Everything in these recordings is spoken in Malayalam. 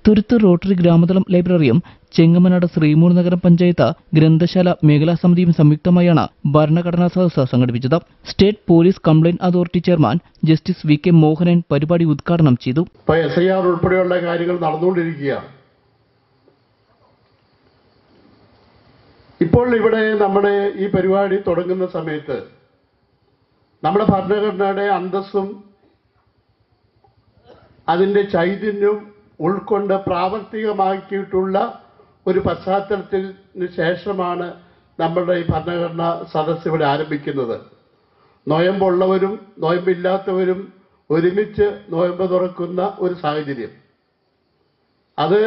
തുരുത്ത് റോട്ടറി ഗ്രാമതലം ലൈബ്രറിയും ചെങ്ങമനാട് ശ്രീമൂർ നഗരം പഞ്ചായത്ത് ഗ്രന്ഥശാല മേഖലാ സമിതിയും സംയുക്തമായാണ് ഭരണഘടനാ സദസ്സ് സംഘടിപ്പിച്ചത്. State police complaint authority chairman justice V K Mohanan പരിപാടി ഉദ്ഘാടനം ചെയ്തു. SIR ഉൾപ്പെടെയുള്ള കാര്യങ്ങൾ നടന്നുകൊണ്ടിരിക്കുകയാണ്. ഇപ്പോൾ ഇവിടെ നമ്മുടെ ഈ പരിപാടി തുടങ്ങുന്ന സമയത്ത് നമ്മുടെ ഭരണഘടനയുടെ അന്തസ്സും അതിൻ്റെ ചൈതന്യവും ഉൾക്കൊണ്ട് പ്രാവർത്തികമാക്കിയിട്ടുള്ള ഒരു പശ്ചാത്തലത്തിന് ശേഷമാണ് നമ്മളുടെ ഈ ഭരണഘടനാ സദസ്സ് ഇവിടെ ആരംഭിക്കുന്നത്. നോയമ്പുള്ളവരും നോയമ്പില്ലാത്തവരും ഒരുമിച്ച് നോയമ്പ് തുറക്കുന്ന ഒരു സാഹചര്യം, അത്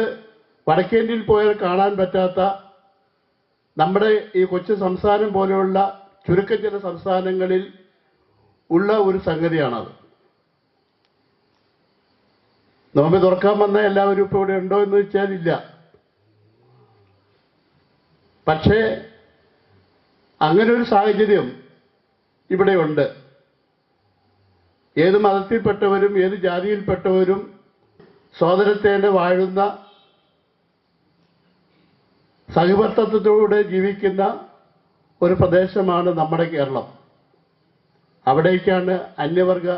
വടക്കേന്ത്യയിൽ പോയാൽ കാണാൻ പറ്റാത്ത നമ്മുടെ ഈ കൊച്ചു സംസ്ഥാനം പോലെയുള്ള ചുരുക്കം ചില സംസ്ഥാനങ്ങളിൽ ഉള്ള ഒരു സംഗതിയാണത്. നോമ്പ് തുറക്കാൻ വന്ന എല്ലാവരും ഇപ്പോൾ ഇവിടെ ഉണ്ടോ എന്ന് വെച്ചാൽ ഇല്ല. പക്ഷേ അങ്ങനെ ഒരു സാഹചര്യം ഇവിടെയുണ്ട്. ഏത് മതത്തിൽപ്പെട്ടവരും ഏത് ജാതിയിൽപ്പെട്ടവരും സോദരത്തേനെ വാഴുന്ന സഹവർത്തത്തോടെ ജീവിക്കുന്ന ഒരു പ്രദേശമാണ് നമ്മുടെ കേരളം. അവിടേക്കാണ് അന്യവർഗ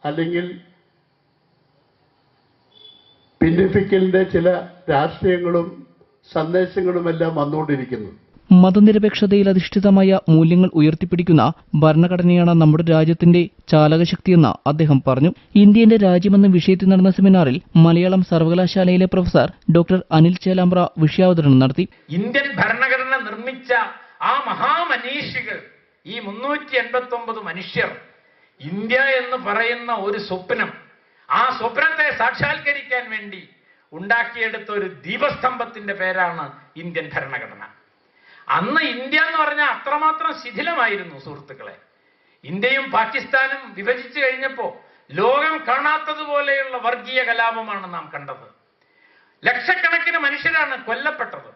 അല്ലെങ്കിൽ ഭിന്നിപ്പിക്കലിന്റെ ചില രാഷ്ട്രീയങ്ങളും സന്ദേശങ്ങളുമെല്ലാം വന്നുകൊണ്ടിരിക്കുന്നു. മതനിരപേക്ഷതയിൽ അധിഷ്ഠിതമായ മൂല്യങ്ങൾ ഉയർത്തിപ്പിടിക്കുന്ന ഭരണഘടനയാണ് നമ്മുടെ രാജ്യത്തിന്റെ ചാലകശക്തിയെന്ന് അദ്ദേഹം പറഞ്ഞു. ഇന്ത്യന്റെ രാജ്യമെന്ന വിഷയത്തിൽ നടന്ന സെമിനാറിൽ മലയാളം സർവകലാശാലയിലെ പ്രൊഫസർ ഡോക്ടർ അനിൽ ചേലാമ്പ്ര വിഷയാവതരണം നടത്തി. ഇന്ത്യൻ ഭരണഘടന നിർമ്മിച്ച ആ മഹാമനീഷികൾ, ഈ 389 മനുഷ്യർ ഇന്ത്യ എന്ന് പറയുന്ന ഒരു സ്വപ്നം, ആ സ്വപ്നത്തെ സാക്ഷാത്കരിക്കാൻ വേണ്ടി ഉണ്ടാക്കിയെടുത്ത ഒരു ദീപസ്തംഭത്തിന്റെ പേരാണ് ഇന്ത്യൻ ഭരണഘടന. അന്ന് ഇന്ത്യ എന്ന് പറഞ്ഞാൽ അത്രമാത്രം ശിഥിലമായിരുന്നു സുഹൃത്തുക്കളെ. ഇന്ത്യയും പാകിസ്ഥാനും വിഭജിച്ചു കഴിഞ്ഞപ്പോൾ ലോകം കാണാത്തതുപോലെയുള്ള വർഗീയ കലാപമാണ് നാം കണ്ടത്. ലക്ഷക്കണക്കിന് മനുഷ്യരാണ് കൊല്ലപ്പെട്ടത്,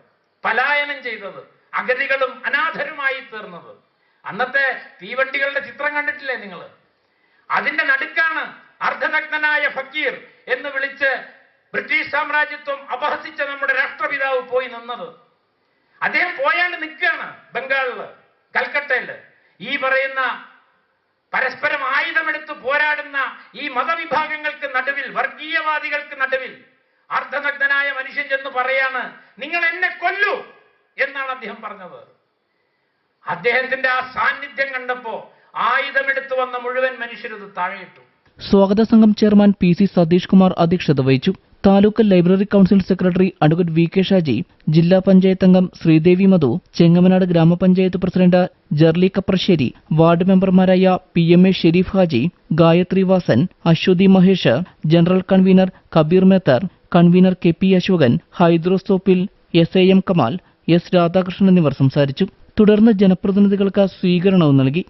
പലായനം ചെയ്തത്, അഗതികളും അനാഥരുമായി തീർന്നത്. അന്നത്തെ തീവണ്ടികളുടെ ചിത്രം കണ്ടിട്ടില്ലേ നിങ്ങൾ? അതിന്റെ നടുക്കാണ് അർദ്ധനഗ്നനായ ഫക്കീർ എന്ന് വിളിച്ച് ബ്രിട്ടീഷ് സാമ്രാജ്യത്വം അപഹസിച്ച നമ്മുടെ രാഷ്ട്രപിതാവ് പോയി നിന്നത്. അദ്ദേഹം പോയാണ്ട് നിൽക്കുകയാണ് ബംഗാളില്, കൽക്കട്ടയില്. ഈ പറയുന്ന പരസ്പരം ആയുധമെടുത്ത് പോരാടുന്ന ഈ മതവിഭാഗങ്ങൾക്ക് നടുവിൽ, വർഗീയവാദികൾക്ക് നടുവിൽ അർദ്ധനഗ്നനായ മനുഷ്യൻ ചെന്ന് പറയാണ്, നിങ്ങൾ എന്നെ കൊല്ലൂ എന്നാണ് അദ്ദേഹം പറഞ്ഞത്. അദ്ദേഹത്തിന്റെ ആ സാന്നിധ്യം കണ്ടപ്പോ ആയുധമെടുത്തു വന്ന മുഴുവൻ മനുഷ്യരത് താഴെയിട്ടു. സ്വാഗത സംഘം ചെയർമാൻ PC സതീഷ് കുമാർ അധ്യക്ഷത വഹിച്ചു. Taluk library council secretary advocate VK Shaji, ജില്ലാ പഞ്ചായത്ത് അംഗം ശ്രീദേവി മധു, ചെങ്ങമനാട് ഗ്രാമപഞ്ചായത്ത് പ്രസിഡന്റ് ജർലി കപ്രശ്ശേരി, വാർഡ് മെമ്പർമാരായ PMA Shareef Haji, Gayathri Vasan, Aswathy Mahesh, general convener Kabeer Methar, convener KP Asokan, Hydros Thoppil, SAM Kamal, S Radhakrishnan എന്നിവർ സംസാരിച്ചു. തുടർന്ന് ജനപ്രതിനിധികൾക്ക് സ്വീകരണവും നൽകി.